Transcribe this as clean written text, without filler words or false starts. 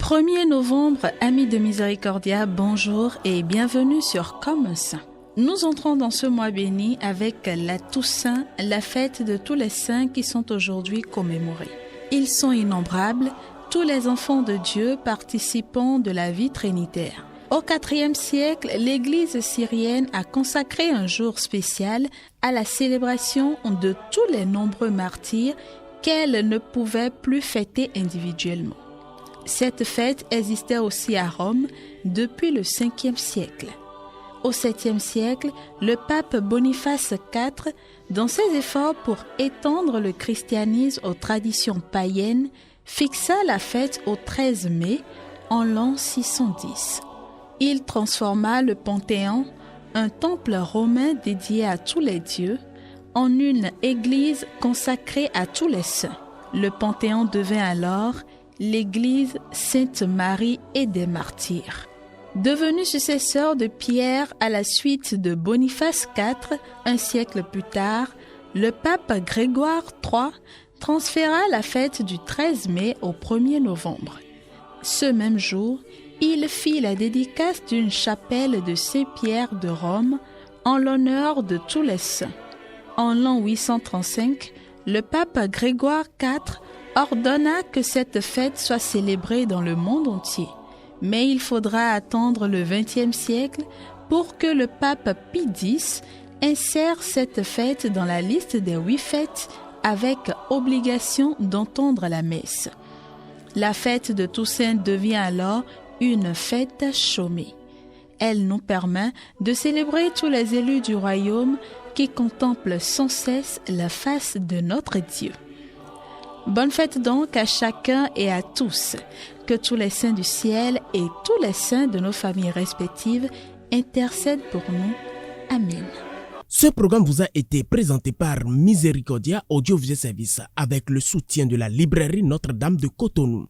1er novembre, amis de Miséricordia, bonjour et bienvenue sur Comme Saint. Nous entrons dans ce mois béni avec la Toussaint, la fête de tous les saints qui sont aujourd'hui commémorés. Ils sont innombrables, tous les enfants de Dieu participant de la vie trinitaire. Au IVe siècle, l'Église syrienne a consacré un jour spécial à la célébration de tous les nombreux martyrs qu'elle ne pouvait plus fêter individuellement. Cette fête existait aussi à Rome depuis le Ve siècle. Au VIIe siècle, le pape Boniface IV, dans ses efforts pour étendre le christianisme aux traditions païennes, fixa la fête au 13 mai en l'an 610. Il transforma le Panthéon, un temple romain dédié à tous les dieux, en une église consacrée à tous les saints. Le Panthéon devint alors l'église Sainte-Marie et des Martyrs. Devenu successeur de Pierre à la suite de Boniface IV, un siècle plus tard, le pape Grégoire III transféra la fête du 13 mai au 1er novembre. Ce même jour, il fit la dédicace d'une chapelle de Saint-Pierre de Rome en l'honneur de tous les saints. En l'an 835, le pape Grégoire IV ordonna que cette fête soit célébrée dans le monde entier. Mais il faudra attendre le XXe siècle pour que le pape Pie X insère cette fête dans la liste des 8 fêtes avec obligation d'entendre la messe. La fête de Toussaint devient alors une fête chômée. Elle nous permet de célébrer tous les élus du royaume qui contemplent sans cesse la face de notre Dieu. Bonne fête donc à chacun et à tous. Que tous les saints du ciel et tous les saints de nos familles respectives intercèdent pour nous. Amen. Ce programme vous a été présenté par Miséricordia Audiovisuel Service avec le soutien de la librairie Notre-Dame de Cotonou.